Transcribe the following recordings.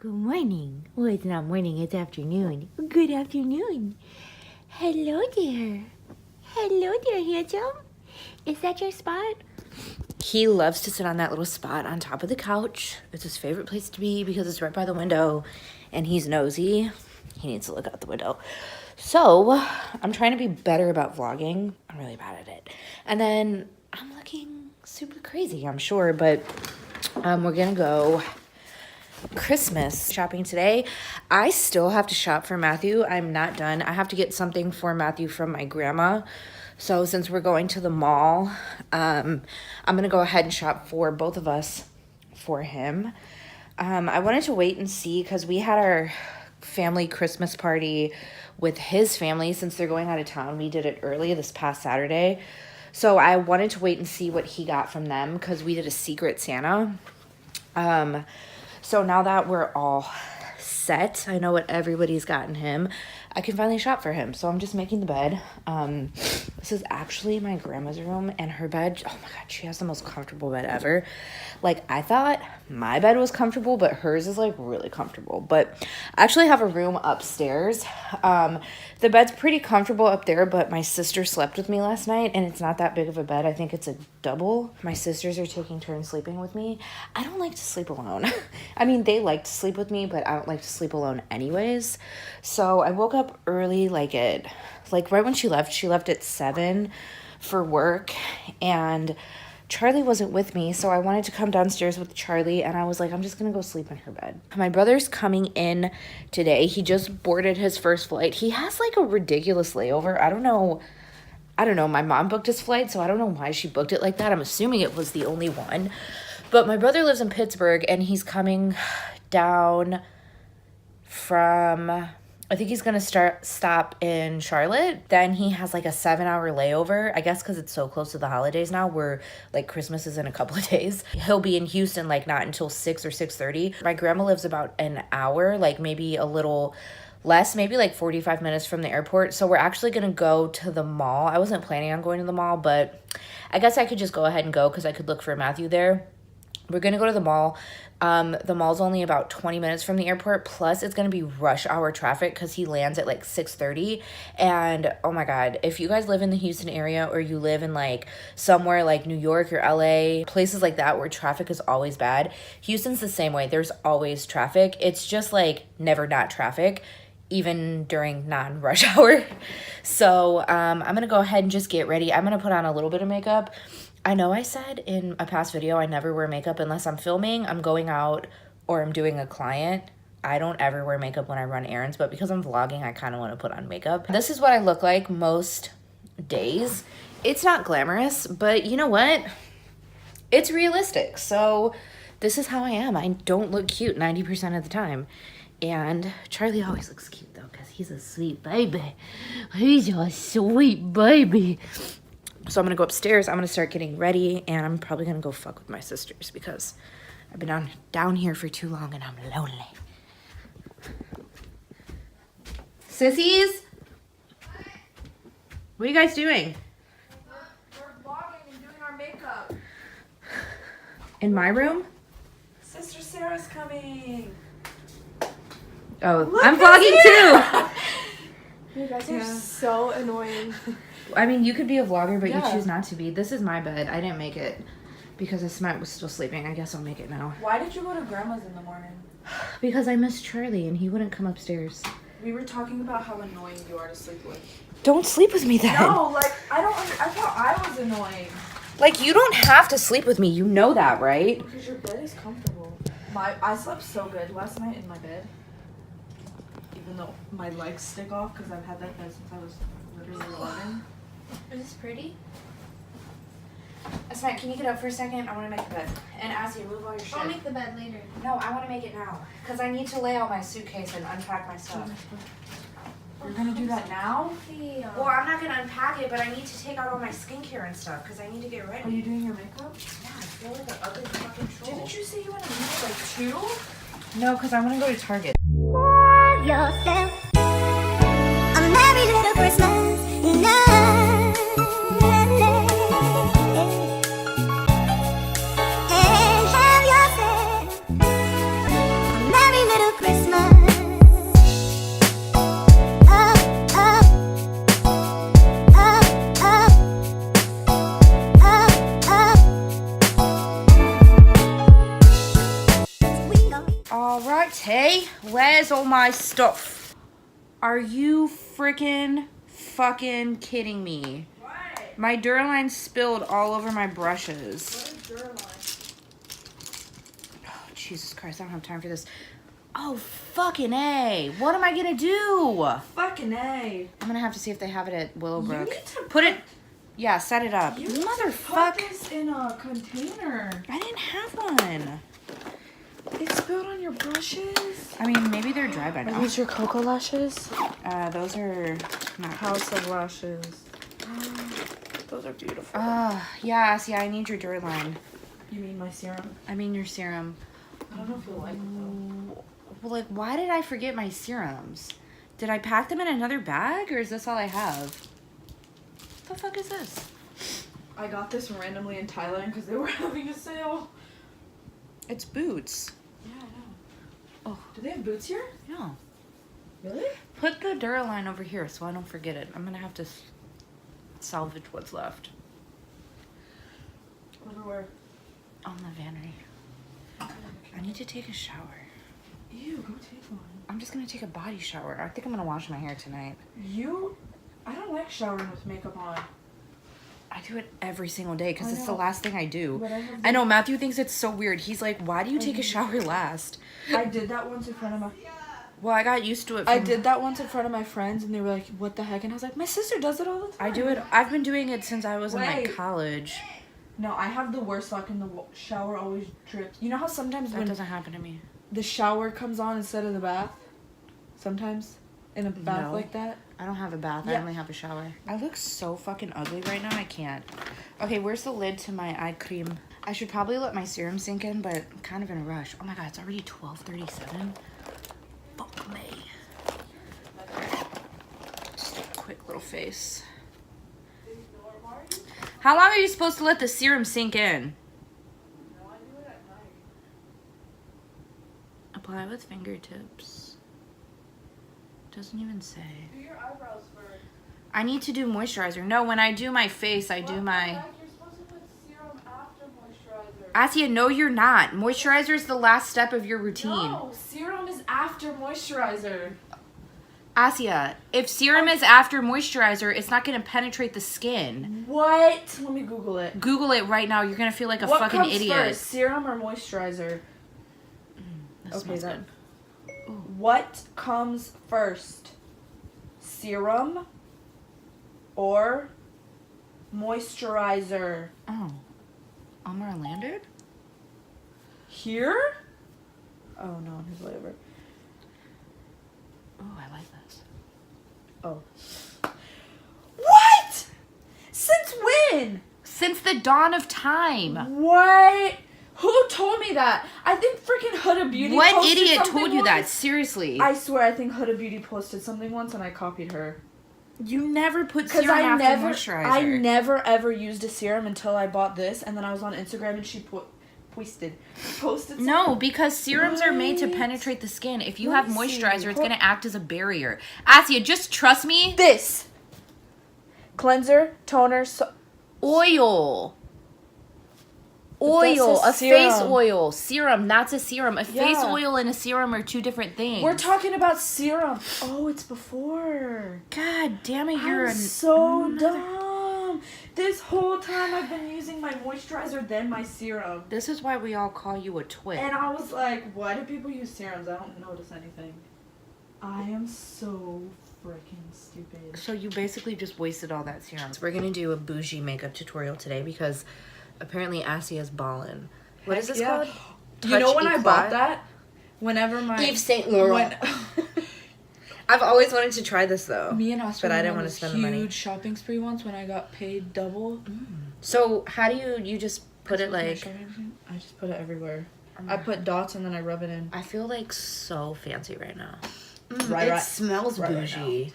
Good morning. Well, it's not morning, it's afternoon. Good afternoon. Hello there. Hello there, handsome. Is that your spot? He loves to sit on that little spot on top of the couch. It's his favorite place to be because it's right by the window and he's nosy. He needs to look out the window. So I'm trying to be better about vlogging. I'm really bad at it. And then I'm looking super crazy, I'm sure, but we're gonna go Christmas shopping today. I still have to shop for Matthew. I'm not done. I have to get something for Matthew from my grandma. So since we're going to the mall, I'm gonna go ahead and shop for both of us for him. I wanted to wait and see because we had our family Christmas party with his family since they're going out of town. We did it early this past Saturday. So I wanted to wait and see what he got from them because we did a secret Santa. So now that we're all set, I know what everybody's gotten him, I can finally shop for him. So I'm just making the bed. This is actually my grandma's room, and her bed, oh my God, she has the most comfortable bed ever. Like, I thought my bed was comfortable, but hers is like really comfortable. But I actually have a room upstairs. The bed's pretty comfortable up there, but my sister slept with me last night, and it's not that big of a bed. I think it's a double. My sisters are taking turns sleeping with me. I don't like to sleep alone. I mean, they like to sleep with me, but I don't like to sleep alone anyways. So I woke up early, like right when she left at 7 for work, and Charlie wasn't with me, so I wanted to come downstairs with Charlie, and I was like, I'm just gonna go sleep in her bed. My brother's coming in today. He just boarded his first flight. He has like a ridiculous layover. I don't know. My mom booked his flight, so I don't know why she booked it like that. I'm assuming it was the only one. But my brother lives in Pittsburgh, and he's coming down from, I think he's going to stop in Charlotte. Then he has like a 7-hour layover, I guess because it's so close to the holidays now, where like Christmas is in a couple of days. He'll be in Houston like not until 6 or 6:30. My grandma lives about an hour, like maybe a little less, maybe like 45 minutes from the airport. So we're actually going to go to the mall. I wasn't planning on going to the mall, but I guess I could just go ahead and go because I could look for Matthew there. We're going to go to the mall. The mall's only about 20 minutes from the airport. Plus, it's going to be rush hour traffic because he lands at like 6:30. And oh my God, if you guys live in the Houston area or you live in like somewhere like New York or LA, places like that where traffic is always bad, Houston's the same way. There's always traffic. It's just like never not traffic, even during non-rush hour. So I'm going to go ahead and just get ready. I'm going to put on a little bit of makeup. I know I said in a past video I never wear makeup unless I'm filming, I'm going out, or I'm doing a client. I don't ever wear makeup when I run errands, but because I'm vlogging, I kind of want to put on makeup. This is what I look like most days. It's not glamorous, but you know what? It's realistic. So this is how I am. I don't look cute 90% of the time. And Charlie always looks cute though, because he's a sweet baby. He's a sweet baby. So I'm going to go upstairs, I'm going to start getting ready, and I'm probably going to go fuck with my sisters because I've been down here for too long and I'm lonely. Sissies? What are you guys doing? We're vlogging and doing our makeup. In my room? Sister Sarah's coming. Oh, Look, I'm vlogging too! You guys are so annoying. I mean, you could be a vlogger, but Yeah. you choose not to be. This is my bed. I didn't make it because Ismet was still sleeping. I guess I'll make it now. Why did you go to Grandma's in the morning? Because I missed Charlie and he wouldn't come upstairs. We were talking about how annoying you are to sleep with. Don't sleep with me then. No, like, I thought I was annoying. Like, you don't have to sleep with me. You know that, right? Because your bed is comfortable. I slept so good last night in my bed. Even though my legs stick off because I've had that bed since I was literally 11. Is this pretty? Ismet, can you get up for a second? I want to make the bed. And Azia, move all your shit. I'll make the bed later. No, I want to make it now. Because I need to lay out my suitcase and unpack my stuff. You're gonna do that now? Well, I'm not going to unpack it, but I need to take out all my skincare and stuff because I need to get ready. Are you doing your makeup? Yeah, I feel like an ugly fucking troll. Didn't you say you want to meet like 2? No, because I want to go to Target. Love yourself. A merry little Christmas night. And have yourself a merry little Alright, hey, where's all my stuff? Are you freaking fucking kidding me? What? My Duraline spilled all over my brushes. What is Duraline? Oh, Jesus Christ, I don't have time for this. Oh, fucking A. What am I gonna do? Fucking A. I'm gonna have to see if they have it at Willowbrook. You need to Put it... Yeah, set it up. You need to Motherfuck. put this in a container. I didn't have one. It spilled on your brushes. I mean, maybe they're dry by Are now. these your Cocoa lashes? Those are not... House of Lashes. Those are beautiful. Yeah, see, I need your Duraline. You mean my serum? I mean your serum. I don't know if you'll like them though. Well, like, why did I forget my serums? Did I pack them in another bag, or is this all I have? What the fuck is this? I got this randomly in Thailand because they were having a sale. It's Boots. Yeah, I know. Oh. Do they have Boots here? Yeah. Really? Put the Duraline over here so I don't forget it. I'm gonna have to salvage what's left. Everywhere. On the vanity. I need to take a shower. Ew, go take one. I'm just gonna take a body shower. I think I'm gonna wash my hair tonight. I don't like showering with makeup on. I do it every single day because I it's the know. last thing I do. But I I know, Matthew thinks it's so weird. He's like, why do you take a shower last? I did that once in front of my... Well, I got used to it. I did that once in front of my friends and they were like, what the heck? And I was like, my sister does it all the time. I do it. I've been doing it since I was in like Wait. college. No, I have the worst luck in the shower always drips. You know how sometimes That when doesn't happen to me. the shower comes on instead of the bath? Sometimes? In a bath No. like that? I don't have a bath. I Yeah. only have a shower. I look so fucking ugly right now. I can't. Okay, where's the lid to my eye cream? I should probably let my serum sink in, but I'm kind of in a rush. Oh my god, it's already 12:37. Fuck me. Just a quick little face. How long are you supposed to let the serum sink in? Apply with fingertips. Doesn't even say. Do your eyebrows first. I need to do moisturizer. No, when I do my face, I do my... You're supposed to put serum after moisturizer. Asia, no you're not. Moisturizer is the last step of your routine. No, serum is after moisturizer. Asia, if serum is after moisturizer, it's not going to penetrate the skin. What? Let me Google it. Google it right now. You're going to feel like a What fucking comes idiot. first, serum or moisturizer? This smells that- good. What comes first? Serum or moisturizer? Oh. Omar landed? Here? Oh no, on his way over. Oh, I like this. Oh. What? Since when? Since the dawn of time. What? Who told me that? I think freaking Huda Beauty What posted idiot something told you that? once. Seriously. I swear, I think Huda Beauty posted something once and I copied her. You never put Because serum I after never, moisturizer. I never ever used a serum until I bought this, and then I was on Instagram and she posted. No, because serums are made to What? penetrate the skin. If you Let have me see. moisturizer, it's going to act as a barrier. Asia, just trust me. This cleanser, toner, Oil. That Oil. A says face serum. oil. Serum. That's a serum. A face Yeah. oil and a serum are two different things. We're talking about serum. Oh, it's before. God damn it, you're I'm so dumb. This whole time I've been using my moisturizer, then my serum. This is why we all call you a twit. And I was like, why do people use serums? I don't notice anything. I am so freaking stupid. So you basically just wasted all that serum. We're going to do a bougie makeup tutorial today because apparently Asia's ballin'. What is this Yeah. called? You know Touch when I Eclat? bought that? Whenever my... Yves Saint Laurent. I've always wanted to try this though. Me and Oscar but I went didn't on want to this spend the money. huge shopping spree once when I got paid double. So how do you just put it My like... shopping machine? I just put it everywhere. I put dots and then I rub it in. I feel like so fancy right now. Right, it right. smells Right, right bougie.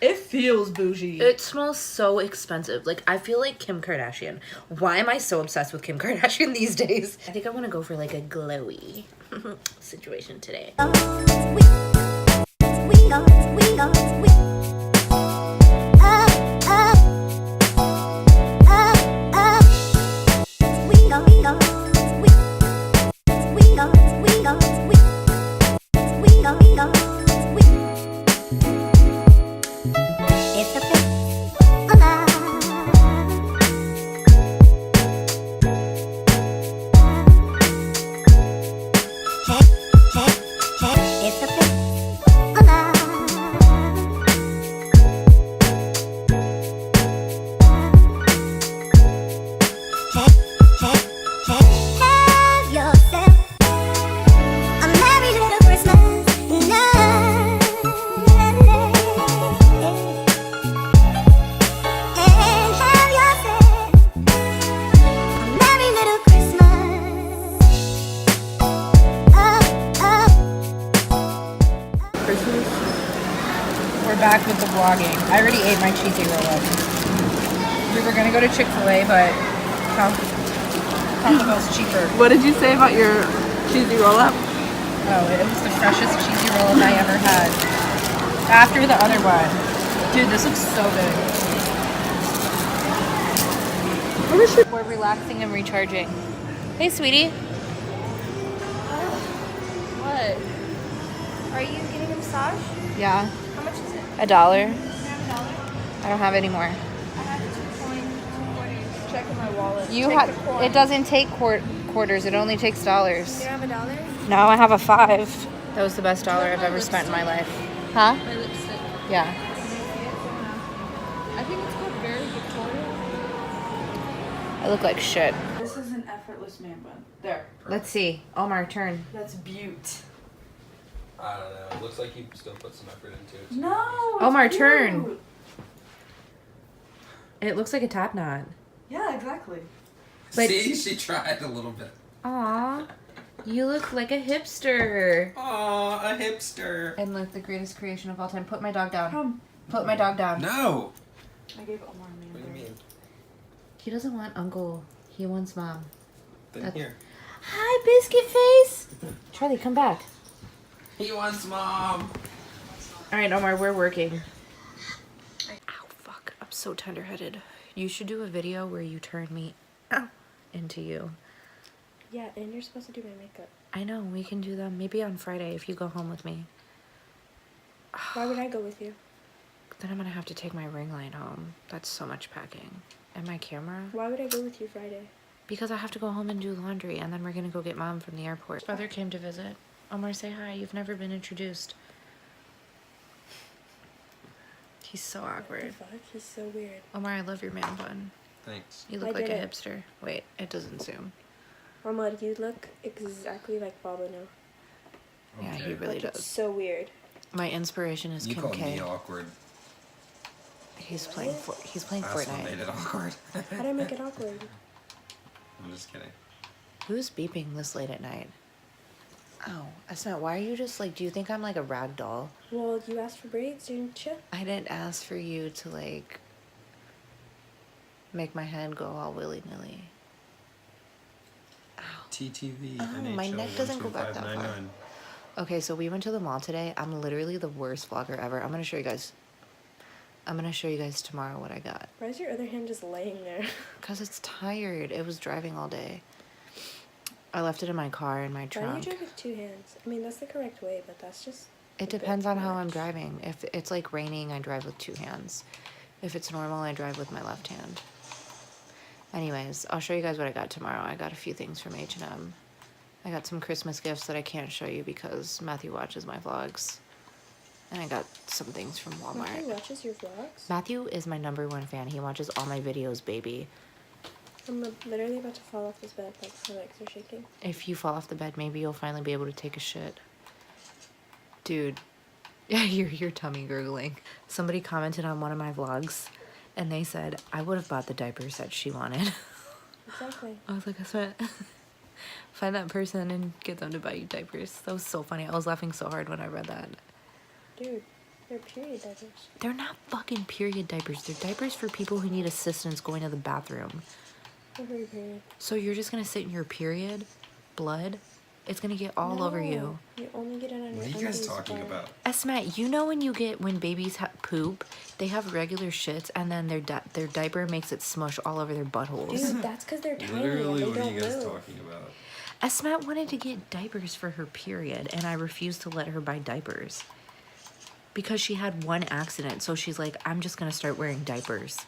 It feels bougie. It smells so expensive. Like, I feel like Kim Kardashian. Why am I so obsessed with Kim Kardashian these days? I think I want to go for, like, a glowy situation today. We go. we're back with the vlogging. I already ate my cheesy roll-up. We were gonna go to Chick-fil-A, but Taco Bell's cheaper. What did you say about your cheesy roll-up? Oh, it was the freshest cheesy roll-up I ever had. After the other one. Dude, this looks so good. We're relaxing and recharging. Hey, sweetie. What? Are you getting a massage? Yeah, How much is it? $1. $1? I don't have any more. I have 2.2 Checking my wallet. You Take have. the coin. It doesn't take quarters. It only takes dollars. You don't have $1? No, I have a 5. That was the best dollar I've ever spent in my life. Huh? My lipstick. Yeah. I think it's called Very Victoria. I look like shit. This is an effortless man bun. There. Let's see. Omar, turn. That's beaut. I don't know. It looks like you still put some effort into it. No. it's Omar, cute. turn. It looks like a top knot. Yeah, exactly. But- See, she tried a little bit. Aw. You look like a hipster. Aw, a hipster. And look, the greatest creation of all time. Put my dog down. Come. Put my dog down. No. I gave Omar a man What do you bun. mean? He doesn't want uncle. He wants mom. Then That's- here. Hi, biscuit face. Charlie, come back. He wants mom. All right, Omar, we're working. Ow, fuck. I'm so tender-headed. You should do a video where you turn me into you. Yeah, and you're supposed to do my makeup. I know, we can do them. Maybe on Friday if you go home with me. Why would I go with you? Then I'm gonna have to take my ring light home. That's so much packing. And my camera. Why would I go with you Friday? Because I have to go home and do laundry, and then we're gonna go get mom from the airport. Brother came to visit. Omar, say hi. You've never been introduced. He's so What the awkward. fuck? He's so weird. Omar, I love your man bun. Thanks. You look I like a did it. hipster. Wait, it doesn't zoom. Ahmad, you look exactly like Baba now. Yeah, he Okay. really Like, it's does. so weird. My inspiration is You Kim called K. me awkward. He's playing he's playing That's what made Fortnite. it awkward. How did I make it awkward? I'm just kidding. Who's beeping this late at night? Oh, Asma, why are you just like, do you think I'm like a rag doll? Well, you asked for braids, didn't you? I didn't ask for you to like make my head go all willy-nilly. Ow. TTV. Oh, my neck doesn't go back that far. Okay, so we went to the mall today. I'm literally the worst vlogger ever. I'm gonna show you guys tomorrow what I got. Why is your other hand just laying there? Cause it's tired. It was driving all day. I left it in my car in my Why do trunk. you drive with two hands? I mean, that's the correct way, but that's just... It a bit depends on how I'm much. driving. If it's like raining, I drive with two hands. If it's normal, I drive with my left hand. Anyways, I'll show you guys what I got tomorrow. I got a few things from H&M. I got some Christmas gifts that I can't show you because Matthew watches my vlogs. And I got some things from Matthew Walmart. watches your vlogs? Matthew is my #1 fan. He watches all my videos, baby. I'm literally about to fall off this bed, like my legs are shaking. If you fall off the bed, maybe you'll finally be able to take a shit. Dude, yeah, your tummy gurgling. Somebody commented on one of my vlogs, and they said, I would have bought the diapers that she wanted. Exactly. I was like, that's what. Find that person and get them to buy you diapers. That was so funny. I was laughing so hard when I read that. Dude, they're period diapers. They're not fucking period diapers. They're diapers for people who need assistance going to the bathroom. They're for your period. So you're just gonna sit in your period, blood? It's gonna get all over you. No, you only get it on your What are you guys undies, talking but- about? Esma, you know when babies poop, they have regular shits, and then their diaper makes it smush all over their buttholes. Dude, that's because they're tiny Literally, and what they are don't you guys move. talking about? Esma wanted to get diapers for her period, and I refused to let her buy diapers. Because she had one accident, so she's like, I'm just gonna start wearing diapers.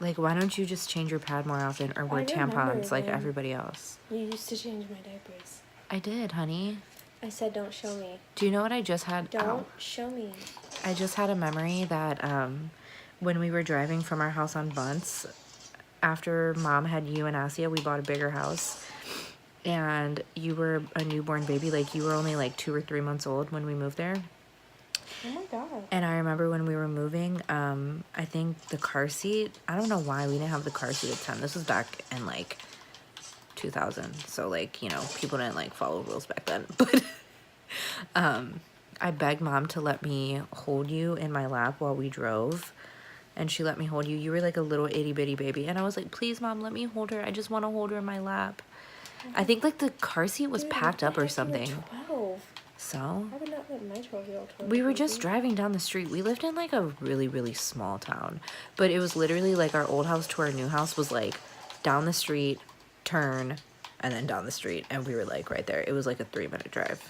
Like, why don't you just change your pad more often or wear I remember tampons like when- everybody else? You used to change my diapers. I did, honey. I said, don't show me. Do you know what I just had? Don't Ow. show me. I just had a memory that when we were driving from our house on Bunce, after Mom had you and Asia, we bought a bigger house. And you were a newborn baby. Like, you were only like 2 or 3 months old when we moved there. Oh my god. And I remember when we were moving, I think the car seat, I don't know why we didn't have the car seat at 10. This was back in like 2000. So like, you know, people didn't like follow rules back then. But I begged Mom to let me hold you in my lap while we drove. And she let me hold you. You were like a little itty bitty baby. And I was like, please, Mom, let me hold her. I just want to hold her in my lap. I think like the car seat was packed up or something. 12. So I would not let my 12-year-old 12. we were just driving down the street. We lived in like a really, really small town. But it was literally like our old house to our new house was like down the street, turn, and then down the street. And we were like right there. It was like a 3-minute drive.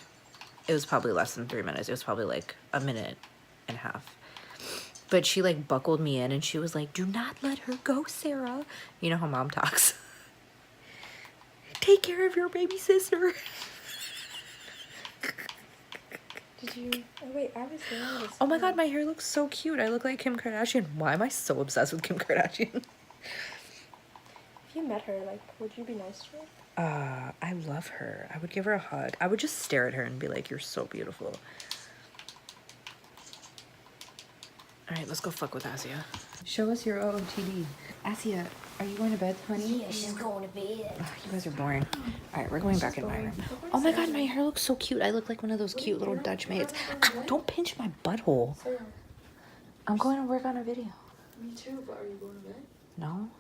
It was probably less than 3 minutes. It was probably like a minute and a half. But she like buckled me in and she was like, do not let her go, Sarah. You know how Mom talks. Take care of your baby sister. Did you? Oh wait, I was there. Oh my God, my hair looks so cute. I look like Kim Kardashian. Why am I so obsessed with Kim Kardashian? If you met her, like, would you be nice to her? I love her. I would give her a hug. I would just stare at her and be like, you're so beautiful. All right, let's go fuck with Asia. Show us your OOTD. Asia, are you going to bed, honey? Yeah, she's going to bed. Ugh, you guys are boring. All right, we're going back in my room. Oh my God, my hair looks so cute. I look like one of those cute little Dutch maids. Ow, don't pinch my butthole. I'm going to work on a video. Me too, but are you going to bed? No?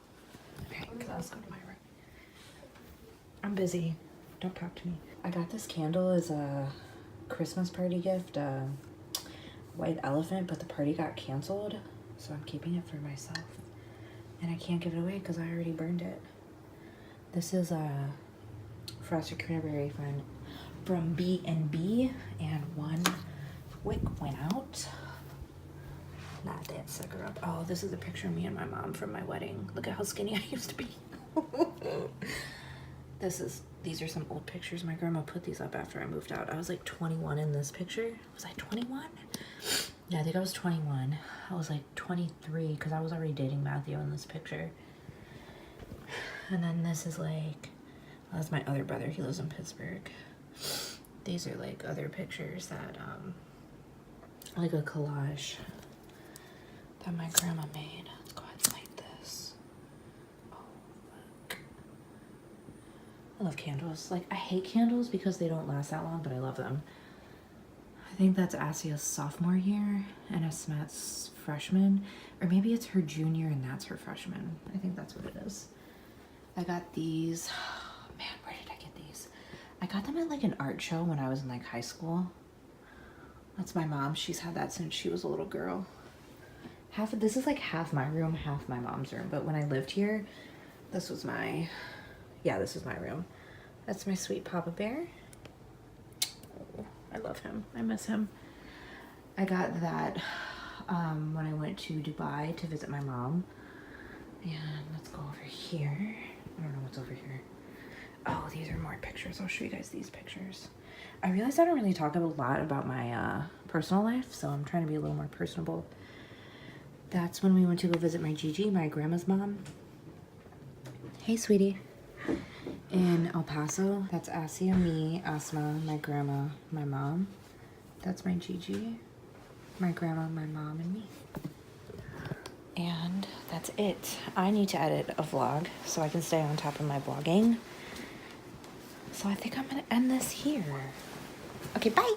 Okay, let's go to my room. I'm busy. Don't talk to me. I got this candle as a Christmas party gift. White elephant, but the party got canceled. So I'm keeping it for myself. And I can't give it away because I already burned it. This is a frosted cranberry from B&B, and one wick went out. Not that sucker up. Oh, this is a picture of me and my mom from my wedding. Look at how skinny I used to be. These are some old pictures. My grandma put these up after I moved out. I was like 21 in this picture. Was I 21? Yeah, I think I was 21. I was like 23 because I was already dating Matthew in this picture. And then this is like, well, that's my other brother. He lives in Pittsburgh. These are like other pictures that, like a collage that my grandma made. Let's go ahead and light this. Oh, fuck. I love candles. Like, I hate candles because they don't last that long, but I love them. I think that's Asia's sophomore year and Esmet's freshman. Or maybe it's her junior and that's her freshman. I think that's what it is. I got these. Oh, man, where did I get these? I got them at like an art show when I was in like high school. That's my mom. She's had that since she was a little girl. This is like half my room, half my mom's room. But when I lived here, this was my, this is my room. That's my sweet Papa Bear. Oh, I love him. I miss him. I got that when I went to Dubai to visit my mom. And let's go over here. I don't know what's over here. Oh, these are more pictures. I'll show you guys these pictures. I realized I don't really talk a lot about my personal life, so I'm trying to be a little more personable. That's when we went to go visit my Gigi, my grandma's mom. Hey, sweetie. In El Paso. That's Asia, me, Asma, my grandma, my mom. That's my Gigi, my grandma, my mom, and me. And that's it. I need to edit a vlog so I can stay on top of my vlogging. So I think I'm gonna end this here. Okay, bye.